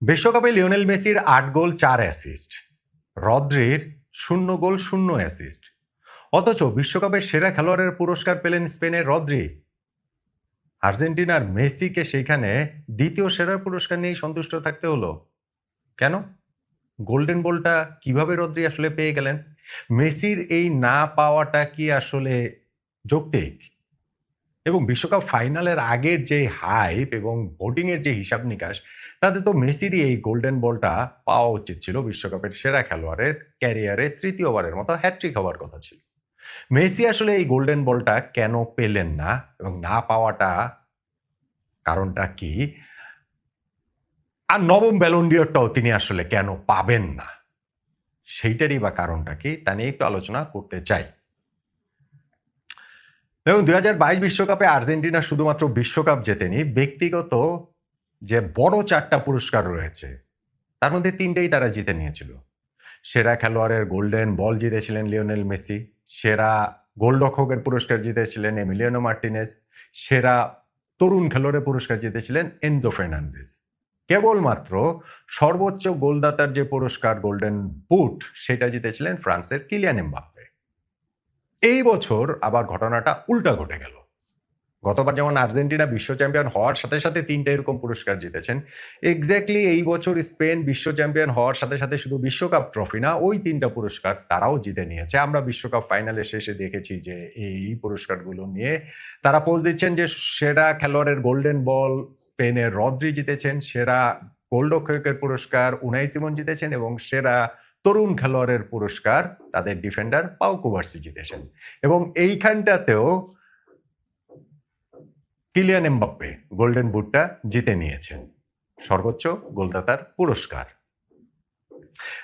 বিশ্বকাপে লিওনেল মেসির ৮ গোল ৪ অ্যাসিস্ট, রদ্রির ০ গোল ০ অ্যাসিস্ট। অথচ বিশ্বকাপের সেরা খেলোয়াড়ের পুরস্কার পেলেন স্পেনের রদ্রি। আর্জেন্টিনার মেসিকে সেইখানে দ্বিতীয় সেরার পুরস্কার নিয়েই সন্তুষ্ট থাকতে হলো কেন? গোল্ডেন বলটা কিভাবে রদ্রি আসলে পেয়ে গেলেন? মেসির এই না পাওয়াটা কি আসলে যৌক্তিক? এবং বিশ্বকাপ ফাইনালের আগের যে হাইপ এবং ভোটিংয়ের যে হিসাব নিকাশ, তাতে তো মেসিরই এই গোল্ডেন বলটা পাওয়া উচিত ছিল। বিশ্বকাপের সেরা খেলোয়াড়ের ক্যারিয়ারে তৃতীয়বারের মতো হ্যাট্রিক হওয়ার কথা ছিল। মেসি আসলে এই গোল্ডেন বলটা কেন পেলেন না এবং না পাওয়াটা কারণটা কি? আর নবম ব্যালন ডি'রটাও তিনি আসলে কেন পাবেন না, সেইটারই বা কারণটা কি, তা নিয়ে একটু আলোচনা করতে চাই। দেখুন, ২০২২ বিশ্বকাপে আর্জেন্টিনা শুধুমাত্র বিশ্বকাপ জেতেনি, ব্যক্তিগত যে বড় ৪টা পুরস্কার রয়েছে তার মধ্যে ৩টেই তারা জিতে নিয়েছিল। সেরা খেলোয়াড়ের গোল্ডেন বল জিতেছিলেন লিওনেল মেসি, সেরা গোলরক্ষকের পুরস্কার জিতেছিলেন এমিলিয়ানো মার্টিনেজ, সেরা তরুণ খেলোয়াড়ের পুরস্কার জিতেছিলেন এনজো ফার্নান্দেজ। কেবলমাত্র সর্বোচ্চ গোলদাতার যে পুরস্কার গোল্ডেন বুট, সেটা জিতেছিলেন ফ্রান্সের কিলিয়ান এমবাপ্পে। এই বছর আবার ঘটনাটা উল্টা ঘটে গেল। গতবার যেমন আর্জেন্টিনা বিশ্ব চ্যাম্পিয়ন হওয়ার সাথে সাথে ৩টে এরকম পুরস্কার জিতেছেন, এক্স্যাক্টলি এই বছর স্পেন বিশ্ব চ্যাম্পিয়ন হওয়ার সাথে সাথে শুধু বিশ্বকাপ ট্রফি না, ওই ৩টা পুরস্কার তারাও জিতে নিয়েছে। আমরা বিশ্বকাপ ফাইনালের শেষে দেখেছি যে এই পুরস্কারগুলো নিয়ে তারা পোজ দিচ্ছেন যে সেরা খেলোয়াড়ের গোল্ডেন বল স্পেনের রদ্রি জিতেছেন, সেরা গোলরক্ষকের পুরস্কার উনাই সিমন জিতেছেন এবং সেরা তরুণ খেলোয়াড়ের পুরস্কার তাদের ডিফেন্ডার পাউ কুবার্সি জিতেছেন। এবং এইখানটাতেও কিলিয়ান এমবাপ্পে গোল্ডেন বুটটা জিতে নিয়েছেন, সর্বোচ্চ গোলদাতার পুরস্কার।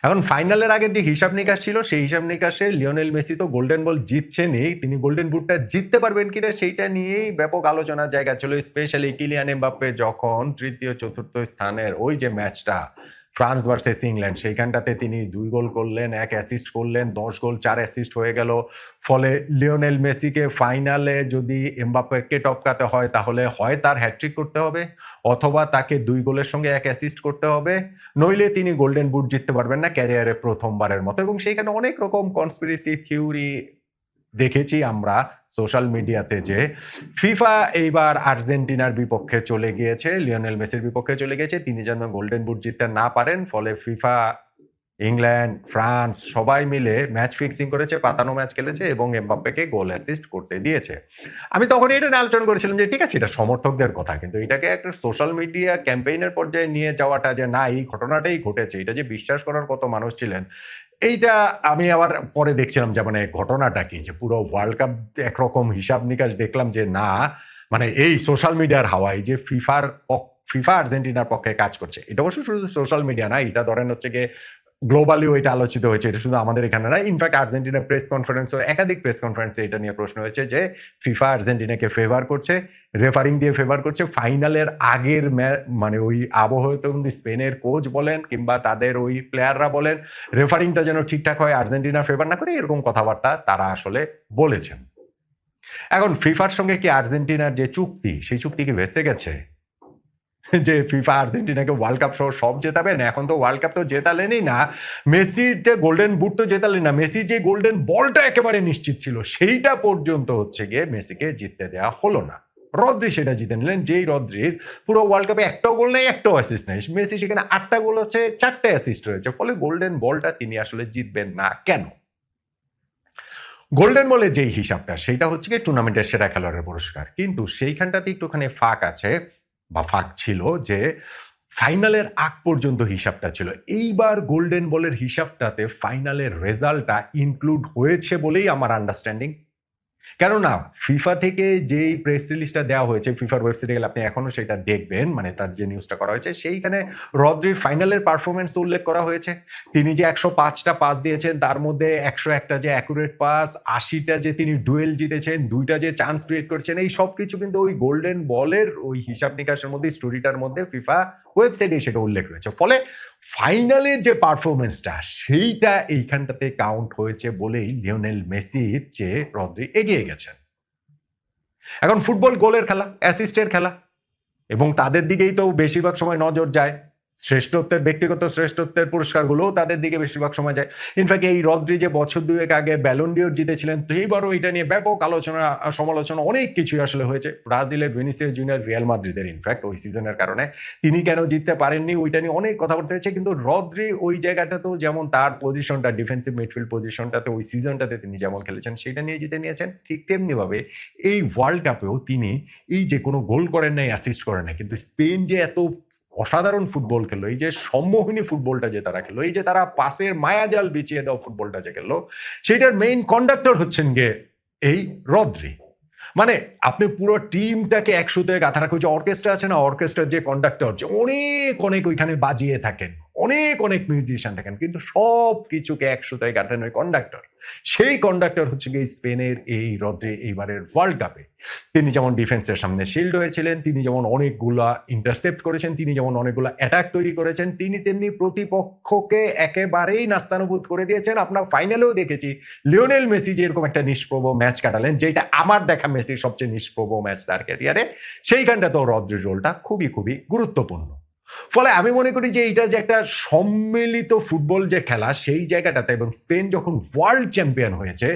এখন ফাইনালের আগের যে হিসাব নিকাশ ছিল, সেই হিসাব নিকাশে লিওনেল মেসি তো গোল্ডেন বল জিতছেনই, তিনি গোল্ডেন বুটটা জিততে পারবেন কিনা সেইটা নিয়েই ব্যাপক আলোচনার জায়গা ছিল। স্পেশালি কিলিয়ান এমবাপ্পে যখন তৃতীয় চতুর্থ স্থানের ওই যে ম্যাচটা ফ্রান্স ভার্সেস ইংল্যান্ড, সেইখানটাতে তিনি ২ গোল করলেন, ১ অ্যাসিস্ট করলেন, ১০ গোল ৪ অ্যাসিস্ট হয়ে গেল। ফলে লিওনেল মেসিকে ফাইনালে যদি এমবাপ্পেকে টপকাতে হয়, তাহলে হয় তার হ্যাট্রিক করতে হবে, অথবা তাকে ২ গোলের সঙ্গে ১ অ্যাসিস্ট করতে হবে, নইলে তিনি গোল্ডেন বুট জিততে পারবেন না ক্যারিয়ারে প্রথমবারের মতো। এবং সেইখানে অনেক রকম কনস্পিরেসি থিওরি দেখেছি আমরা সোশ্যাল মিডিয়াতে, যে ফিফা এইবার আর্জেন্টিনার বিপক্ষে চলে গিয়েছে, লিওনেল মেসির বিপক্ষে চলে গেছে, তিনি যেন গোল্ডেন বুট জিততে না পারেন। ফলে ফিফা, ইংল্যান্ড, ফ্রান্স সবাই মিলে ম্যাচ ফিক্সিং করেছে, পাতানো ম্যাচ খেলেছে এবং এমবাপ্পেকে গোল অ্যাসিস্ট করতে দিয়েছে। আমি তখন এটা নিয়ে আলোচনা করেছিলাম যে ঠিক আছে, এটা সমর্থকদের কথা, কিন্তু এটাকে একটা সোশ্যাল মিডিয়া ক্যাম্পেইনের পর্যায়ে নিয়ে যাওয়াটা যে না এই ঘটনাটাই ঘটেছে, এটা যে বিশ্বাস করার কত মানুষ ছিলেন, এইটা আমি আবার পরে দেখছিলাম যে মানে ঘটনাটা কি, যে পুরো ওয়ার্ল্ড কাপ একরকম হিসাব নিকাশ দেখলাম যে না, মানে এই সোশ্যাল মিডিয়ার হাওয়ায় যে ফিফা আর্জেন্টিনার পক্ষে কাজ করছে। এটা অবশ্য শুধু সোশ্যাল মিডিয়া না, এটা ধরেন হচ্ছে গিয়ে গ্লোবালিও এটা আলোচিত হয়েছে, এটা শুধু আমাদের এখানে না। ইনফ্যাক্ট আর্জেন্টিনার প্রেস কনফারেন্সও, একাধিক প্রেস কনফারেন্সে এটা নিয়ে প্রশ্ন হয়েছে যে ফিফা আর্জেন্টিনাকে ফেভার করছে, রেফারিং দিয়ে ফেভার করছে। ফাইনালের আগের মানে ওই আবহতন্দি স্পেনের কোচ বলেন কিংবা তাদের ওই প্লেয়াররা বলেন, রেফারিংটা যেন ঠিকঠাক হয়, আর্জেন্টিনার ফেভার না করে, এরকম কথাবার্তা তারা আসলে বলেছেন। এখন ফিফার সঙ্গে কি আর্জেন্টিনার যে চুক্তি, সেই চুক্তি কি ভেস্তে গেছে? যে ফিফা আর্জেন্টিনাকে ওয়ার্ল্ড কাপ সহ সব জেতাবেন? এখন তো ওয়ার্ল্ড কাপ তো জেতালেনই না, মেসির যে গোল্ডেন বুট তো জেতালেন না, মেসির যে গোল্ডেন বলটা একেবারে নিশ্চিত ছিল সেইটা পর্যন্ত হচ্ছে গিয়ে মেসিকে জিততে দেওয়া হলো না। রদ্রি সেটা জিতে নিলেন, যেই রদ্রির পুরো ওয়ার্ল্ড কাপে একটাও গোল নেই, একটাও অ্যাসিস্ট নেই। মেসি সেখানে ৮টা গোল আছে, ৪টে অ্যাসিস্ট রয়েছে। ফলে গোল্ডেন বলটা তিনি আসলে জিতবেন না কেন? গোল্ডেন বলে যেই হিসাবটা, সেইটা হচ্ছে কি টুর্নামেন্টের সেরা খেলোয়াড়ের পুরস্কার, কিন্তু সেইখানটাতে একটুখানি ফাঁক আছে বা ফাঁক ছিল, যে ফাইনালের আগ পর্যন্ত হিসাবটা ছিল। এইবার গোল্ডেন বলের হিসাবটাতে ফাইনালের রেজাল্টটা ইনক্লুড হয়েছে বলেই আমার আন্ডারস্ট্যান্ডিং। কেননা ফিফা থেকে যেই প্রেস রিলিজটা দেওয়া হয়েছে, ফিফার ওয়েবসাইটে গেলে আপনি এখনো সেটা দেখবেন, মানে তার যে নিউজটা করা হয়েছে, সেইখানে রদ্রির ফাইনালের পারফরমেন্স উল্লেখ করা হয়েছে। তিনি যে ১০৫টা পাস দিয়েছেন, তার মধ্যে ১০১টা যে অ্যাকুরেট পাস, ৮০টা যে তিনি ডুয়েল জিতেছেন, 2টা যে চান্স ক্রিয়েট করেছেন, এই সব কিছু কিন্তু ওই গোল্ডেন বলের ওই হিসাব নিকাশের মধ্যে, স্টোরিটার মধ্যে ফিফা ওয়েবসাইটে সেটা উল্লেখ রয়েছে। ফলে ফাইনালের যে পারফরমেন্সটা, সেইটা এইখানটাতে কাউন্ট হয়েছে বলেই লিওনেল মেসির চেয়ে রদ্রি এগিয়ে গেছেন। এখন ফুটবল গোলের খেলা, অ্যাসিস্টের খেলা, এবং তাদের দিকেই তো বেশিরভাগ সময় নজর যায়। শ্রেষ্ঠত্বের, ব্যক্তিগত শ্রেষ্ঠত্বের পুরস্কারগুলোও তাদের দিকে বেশিরভাগ সময় যায়। ইনফ্যাক্ট এই রদ্রি যে বছর দুয়েক আগে ব্যালন ডিওর জিতেছিলেন, সেইবারও এটা নিয়ে ব্যাপক আলোচনা, সমালোচনা, অনেক কিছুই আসলে হয়েছে। ব্রাজিলের ভিনিসিয়াস জুনিয়র, রিয়াল মাদ্রিদের ইনফ্যাক্ট ওই সিজনের কারণে তিনি কেন জিততে পারেননি ওইটা নিয়ে অনেক কথা বলতে হয়েছে। কিন্তু রদ্রি ওই জায়গাটাতেও যেমন তার পজিশনটা, ডিফেন্সিভ মিডফিল্ড পজিশনটাতে ওই সিজনটাতে তিনি যেমন খেলেছেন সেটা নিয়ে জিতে নিয়েছেন, ঠিক তেমনিভাবে এই ওয়ার্ল্ড কাপেও তিনি এই যে কোনো গোল করেন নাই, অ্যাসিস্ট করেন নাই, কিন্তু স্পেন যে এত অসাধারণ ফুটবল খেললো, এই যে সম্মোহিনী ফুটবলটা যে তারা খেললো, এই যে তারা পাসের মায়াজাল বিছিয়ে দেওয়া ফুটবলটা যে খেললো, সেটার মেইন কন্ডাক্টর হচ্ছেন গিয়ে এই রদ্রি। মানে আপনি পুরো টিমটাকে একসাথে গাঁথা রাখা, যে অর্কেস্ট্রা আছে না, অর্কেস্ট্রার যে কন্ডাক্টর, যে অনেক অনেক ওইখানে বাজিয়ে থাকেন, অনেক অনেক মিউজিশিয়ান থাকেন, কিন্তু সব কিছুকে একসাথে গাঁথেন ওই কন্ডাক্টর। সেই কন্ডাক্টর হচ্ছে গিয়ে স্পেনের এই রদ্রি। এইবারের ওয়ার্ল্ড কাপে তিনি যেমন ডিফেন্সের সামনে শিল্ড হয়েছিলেন, তিনি যেমন অনেকগুলা ইন্টারসেপ্ট করেছেন, তিনি যেমন অনেকগুলা অ্যাটাক তৈরি করেছেন, তিনি তেমনি প্রতিপক্ষকে একেবারেই নাস্তানুভূত করে দিয়েছেন। আপনার ফাইনালেও দেখেছি লিওনেল মেসি যে এরকম একটা নিষ্প্রভ ম্যাচ কাটালেন, যেটা আমার দেখা মেসির সবচেয়ে নিষ্প্রভ ম্যাচ তার ক্যারিয়ারে, সেইখানটা তো রদ্রির রোলটা খুবই খুবই গুরুত্বপূর্ণ। ফলে আমি মনে করি যে এইটা যে একটা সম্মিলিত ফুটবল যে খেলা, সেই জায়গাটাতে, এবং স্পেন যখন ওয়ার্ল্ড চ্যাম্পিয়ন হয়েছে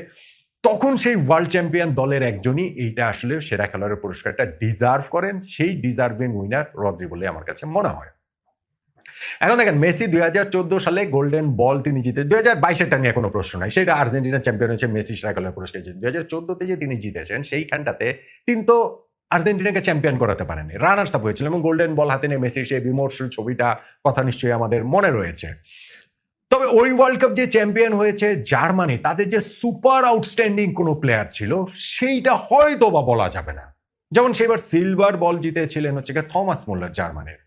তখন সেই ওয়ার্ল্ড চ্যাম্পিয়ন দলের একজনই এইটা আসলে সেরা খেলোয়াড়ের পুরস্কারটা ডিজার্ভ করেন। সেই ডিজার্ভিং উইনার রদ্রি বলে আমার কাছে মনে হয়। এখন দেখেন, মেসি 2014 সালে গোল্ডেন বল তিনি জিতে, 2022-এরটা নিয়ে কোনো প্রশ্ন নাই, সেটা আর্জেন্টিনা চ্যাম্পিয়ন হয়েছে, মেসি সেরা খেলোয়াড় পুরস্কার জিতে। 2014-তে যে তিনি জিতেছেন সেইখানটাতে তিনি তো আর্জেন্টিনাকে চ্যাম্পিয়ন করাতে পারেননি, রানার্স আপ হয়েছিল, এবং গোল্ডেন বল হাতে নিয়ে মেসির সেই বিমর্ষল ছবিটা কথা নিশ্চয়ই আমাদের মনে রয়েছে। তবে ওই ওয়ার্ল্ড কাপ যে চ্যাম্পিয়ন হয়েছে জার্মানি, তাদের যে সুপার আউটস্ট্যান্ডিং কোনো প্লেয়ার ছিল সেইটা হয়তো বা বলা যাবে না। যেমন সেবার সিলভার বল জিতেছিলেন হচ্ছে থমাস মুলার জার্মানির,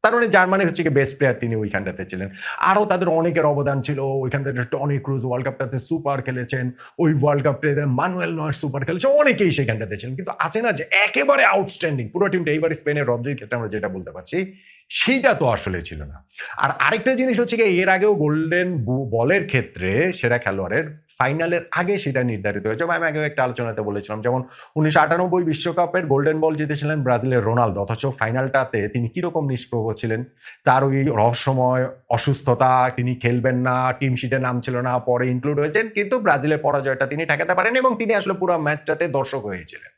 তার মানে জার্মানি হচ্ছে কি বেস্ট প্লেয়ার তিনি ওইখানটাতে ছিলেন। আরও তাদের অনেকের অবদান ছিল ওইখান থেকে, টনি ক্রুজ ওয়ার্ল্ড কাপটাতে সুপার খেলেছেন, ওই ওয়ার্ল্ড কাপটাতে মানুয়েল নয়ের সুপার খেলেছে, অনেকেই সেখানটাতে ছিলেন। কিন্তু আছে না যে একেবারে আউটস্ট্যান্ডিং পুরো টিমটা, এইবার স্পেনের রদ্রির ক্ষেত্রে আমরা যেটা বলতে পারছি সেইটা তো আসলে ছিল না। আর আরেকটা জিনিস হচ্ছে কি, এর আগেও গোল্ডেন বলের ক্ষেত্রে সেরা খেলোয়াড়ের ফাইনালের আগে সেটা নির্ধারিত হয়েছে। আমি আগেও একটা আলোচনাতে বলেছিলাম, যেমন 1998 বিশ্বকাপের গোল্ডেন বল জিতেছিলেন ব্রাজিলের রোনালদো, অথচ ফাইনালটাতে তিনি কিরকম নিষ্প্রভ ছিলেন, তার ওই রহস্যময় অসুস্থতা, তিনি খেলবেন না, টিম শিটে নাম ছিল না, পরে ইনক্লুড হয়েছেন, কিন্তু ব্রাজিলের পরাজয়টা তিনি ঠেকাতে পারেন এবং তিনি আসলে পুরো ম্যাচটাতে দর্শক হয়েছিলেন।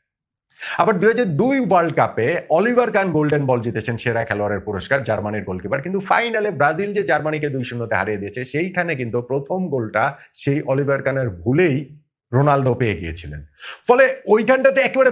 আবার 2002 ওয়ার্ল্ড কাপে অলিভার কান গোল্ডেন বল জিতেছেন সেরা খেলোয়াড়ের পুরস্কার, জার্মানির গোলকিপার, কিন্তু ফাইনালে ব্রাজিল যে জার্মানিকে 2-0 হারিয়ে দিয়েছে, সেইখানে কিন্তু প্রথম গোলটা সেই অলিভার কানের ভুলেই রোনালদো পেয়ে গিয়েছিলেন। ফলে ওইখানটাতে একেবারে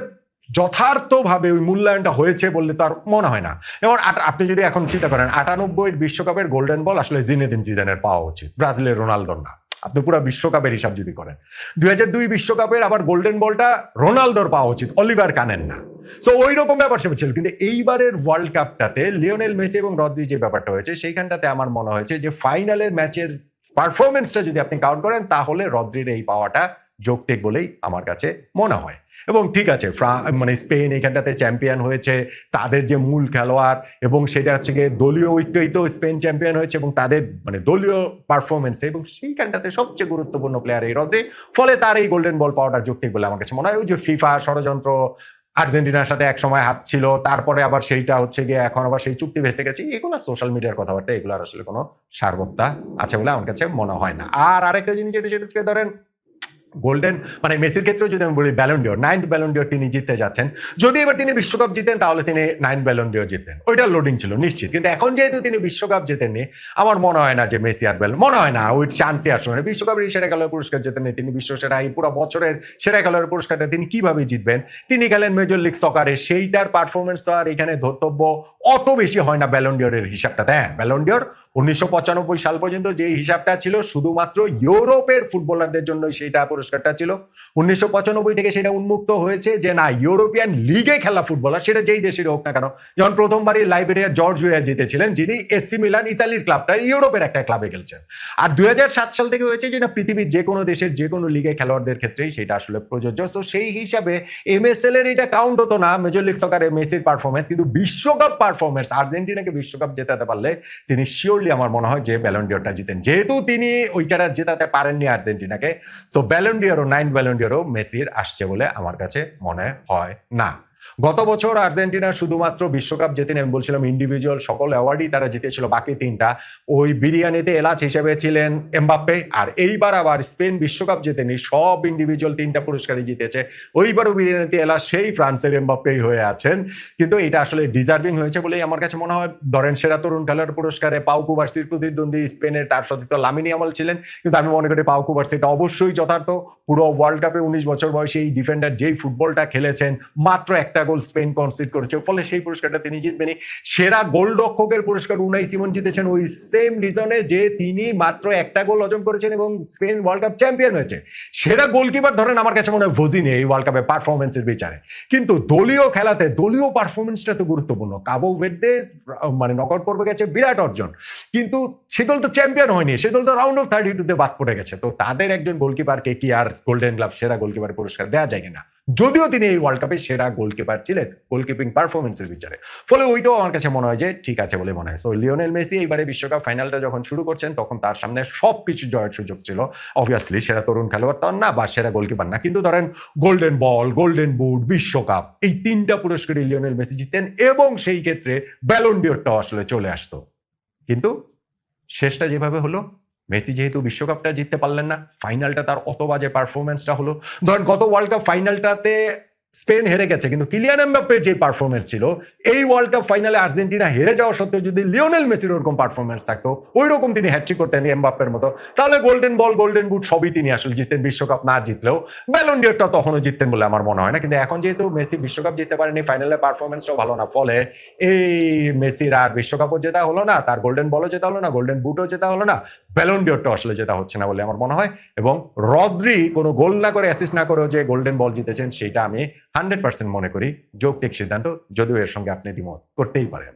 যথার্থভাবে ওই মূল্যায়নটা হয়েছে বললে তার মনে হয় না। এবং আপনি যদি এখন চিন্তা করেন, 98 বিশ্বকাপের গোল্ডেন বল আসলে জিনেদিন জিদানের পাওয়া উচিত, ব্রাজিলের রোনালদোর না। আপনি পুরো বিশ্বকাপের হিসাব যদি করেন, 2002 বিশ্বকাপের আবার গোল্ডেন বলটা রোনালদোর পাওয়া উচিত, অলিভার কানের না। সো ওই রকম ব্যাপার সে ছিল। কিন্তু এইবারের ওয়ার্ল্ড কাপটাতে লিওনেল মেসি এবং রদ্রি যে ব্যাপারটা হয়েছে, সেইখানটাতে আমার মনে হয়েছে যে ফাইনালের ম্যাচের পারফরমেন্সটা যদি আপনি কাউন্ট করেন, তাহলে রদ্রির এই পাওয়াটা যৌক্তিক বলেই আমার কাছে মনে হয়। এবং ঠিক আছে, মানে স্পেন এখানটাতে চ্যাম্পিয়ন হয়েছে, তাদের যে মূল খেলোয়াড়, এবং সেটা হচ্ছে গিয়ে দলীয় ঐক্যই তো স্পেন চ্যাম্পিয়ন হয়েছে, এবং তাদের মানে দলীয় পারফরমেন্স, এবং সেইখানটাতে সবচেয়ে গুরুত্বপূর্ণ প্লেয়ার এই রদ্রি, ফলে তার এই গোল্ডেন বল পাওয়াটা যৌক্তিক বলে আমার কাছে মনে হয়। ওই যে ফিফা ষড়যন্ত্র, আর্জেন্টিনার সাথে এক সময় হাত ছিল, তারপরে আবার সেইটা হচ্ছে গিয়ে এখন আবার সেই চুক্তি ভেস্তে গেছে, এগুলো সোশ্যাল মিডিয়ার কথাবার্তা, এগুলোর আসলে কোনো সারবত্তা আছে বলে আমার কাছে মনে হয় না। আর আরেকটা জিনিস যেটা, সেটা হচ্ছে ধরেন গোল্ডেন, মানে মেসির ক্ষেত্রেও যদি আমি বলি Ballon d'Or, 9th Ballon d'Or তিনি জিততে যাচ্ছেন। যদি এবার তিনি বিশ্বকাপ জিতেন তাহলে তিনি 9th ব্যালন ডিওর জিতেন, ওইটা লোডিং ছিল নিশ্চিত। কিন্তু এখন যেহেতু তিনি বিশ্বকাপ জেতেননি, আমার মনে হয় না যে মেসি আর মনে হয় না ওই চান্সই আসলে না। বিশ্বকাপের সেরা খেলোয়াড় পুরস্কার জেতেননি তিনি, বিশ্ব সেরা, এই পুরো বছরের সেরা খেলোয়াড় পুরস্কারটা তিনি কিভাবে জিতবেন? তিনি খেলেন মেজর লিগ সকারে, সেইটার পারফরমেন্স তো আর এখানে ধর্তব্য অত বেশি হয় না ব্যালন ডিওরের হিসাবটাতে। হ্যাঁ, ব্যালন ডিওর 1995 সাল পর্যন্ত যে হিসাবটা ছিল শুধুমাত্র ইউরোপের ফুটবলারদের জন্য সেইটা পুরস্কারটা ছিল। 1995 থেকে সেটা উন্মুক্ত হয়েছে যে না, ইউরোপিয়ান লিগে খেলা ফুটবলার, সেটা যেই দেশের হোক না কেন, যেমন প্রথমবারই লাইবেরিয়ার জর্জ ওয়েয়া জিতেছিলেন, যিনি এসি মিলান ইতালির ক্লাবটা ইউরোপের একটা ক্লাবে খেলছেন। আর 2007 সাল থেকে হয়েছে যে না, পৃথিবীর যে কোনো দেশের যে কোনো লিগে খেলোয়াড়দের ক্ষেত্রেই সেটা আসলে প্রযোজ্য। তো সেই হিসাবে এমএসএল এর এটা কাউন্ট হতো না মেজর লিগ সকারে মেসির পারফরমেন্স, কিন্তু বিশ্বকাপ পারফরমেন্স, আর্জেন্টিনাকে বিশ্বকাপ জেতাতে পারলে তিনি শিওরলি আমার মনে হয় যে ব্যালন ডিওরটা জিতেন। যেহেতু তিনি ওইটা জেতাতে পারেননি আর্জেন্টিনাকে, so Ballon d'Or, 9th Ballon ডিওরও মেসির আসছে বলে আমার কাছে মনে হয় না। গত বছর আর্জেন্টিনা শুধুমাত্র বিশ্বকাপ জেতেন, আমি বলছিলাম ইন্ডিভিজুয়াল সকল অ্যাওয়ার্ডই তারা জিতেছিল, বাকি তিনটা ওই বিরিয়ানিতে এলাচ হিসেবে ছিলেন এমবাপ্পে। আর এইবার আবার স্পেন বিশ্বকাপ জেতেনি, সব ইন্ডিভিজুয়াল তিনটা পুরস্কারই জিতেছে, ওইবারও বিরিয়ানিতে এলাচ সেই ফ্রান্সের এমবাপ্পেই হয়ে আছেন। কিন্তু এটা আসলে ডিজার্ভিং হয়েছে বলেই আমার কাছে মনে হয়। ধরেন সেরা তরুণ খেলোয়াড় পুরস্কারে পাউ কুবার্সির প্রতিদ্বন্দ্বী স্পেনের তার সতীর্থ লামিন ইয়ামাল ছিলেন, কিন্তু আমি মনে করি পাউ কুবার্সিটা অবশ্যই যথার্থ। পুরো ওয়ার্ল্ড কাপে 19 বছর বয়সী এই ডিফেন্ডার যেই ফুটবলটা খেলেছেন, মাত্র একটা গোল স্পেন কনসিড করেছে, ফলে সেই পুরস্কারটা তিনি জিতবেনই। সেরা গোলরক্ষকের পুরস্কার উনাই সিমন জিতেছেন ওই সেম রিজনে যে তিনি মাত্র একটা গোল অর্জন করেছেন এবং স্পেন ওয়ার্ল্ড কাপ চ্যাম্পিয়ন হয়েছে। সেরা গোলকিপার ধরেন আমার কাছে মনে হয় ভজিনি এই ওয়ার্ল্ড কাপে পারফরমেন্সের বিচারে। কিন্তু দলীয় খেলাতে দলীয় পারফরমেন্সটা তো গুরুত্বপূর্ণ। কাবো ভের্দে মানে নকআউট পর্বে গেছে, বিরাট অর্জন, কিন্তু সে দল তো চ্যাম্পিয়ন হয়নি, সে দল তো রাউন্ড অফ 32-তে বাদ পড়ে গেছে। তো তাদের একজন গোলকিপারকে কি আর গোল্ডেন গ্লাভ সেরা গোলকিপার পুরস্কার দেওয়া যায় কিনা, যদিও তিনি এই ওয়ার্ল্ড কাপে সেরা গোলকিপার ছিলেন গোলকিপিং পারফরমেন্সের বিচারে। ফলে ওইটাও আমার কাছে মনে হয় যে ঠিক আছে বলে মনে হয়। তো লিওনেল মেসি এইবারে বিশ্বকাপ ফাইনালটা যখন শুরু করছেন তখন তার সামনে সবকিছু জয়ের সুযোগ ছিল। অবভিয়াসলি সেরা তরুণ খেলোয়াড় তো না বা সেরা গোলকিপার না, কিন্তু ধরেন গোল্ডেন বল, গোল্ডেন বুট, বিশ্বকাপ, এই তিনটা পুরস্কারই লিওনেল মেসি জিতেন এবং সেই ক্ষেত্রে ব্যালন ডিওরটাও আসলে চলে আসতো। কিন্তু শেষটা যেভাবে হলো, মেসি যেহেতু বিশ্বকাপটা জিততে পারলেন না, ফাইনালটা তার অত বাজে পারফরমেন্সটা হলো। ধরেন গত ওয়ার্ল্ড কাপ ফাইনালটাতে স্পেন হেরে গেছে, কিন্তু কিলিয়ান এমবাপ্পের যে পারফরমেন্স ছিল, এই ওয়ার্ল্ড কাপ ফাইনালে আর্জেন্টিনা হেরে যাওয়া সত্ত্বেও যদি লিওনেল মেসির ওরকম পারফরমেন্স থাকতো, ওই রকম তিনি হ্যাটট্রিক করতেন এমবাপ্পের মতো, তাহলে গোল্ডেন বল, গোল্ডেন বুট সবই তিনি আসলে জিততেন। বিশ্বকাপ না জিতলেও ব্যালন ডিওরটা তখনও জিততেন বলে আমার মনে হয় না। কিন্তু এখন যেহেতু মেসি বিশ্বকাপ জিততে পারেনি, ফাইনালে পারফরমেন্সটাও ভালো না, ফলে এই মেসির আর বিশ্বকাপও জেতা হলো না, তার গোল্ডেন বলও জেতা হলো না, গোল্ডেন বুটও জেতা হলো না, ব্যালন ডিওরটা আসলে জেতা হচ্ছে না বলে আমার মনে হয়। এবং রদ্রি কোনো গোল না করে, অ্যাসিস্ট না করেও যে গোল্ডেন বল জিতেছেন, সেটা আমি 100% মনে করি যৌক্তিক সিদ্ধান্ত, যদিও এর সঙ্গে আপনি দ্বিমত করতেই পারেন।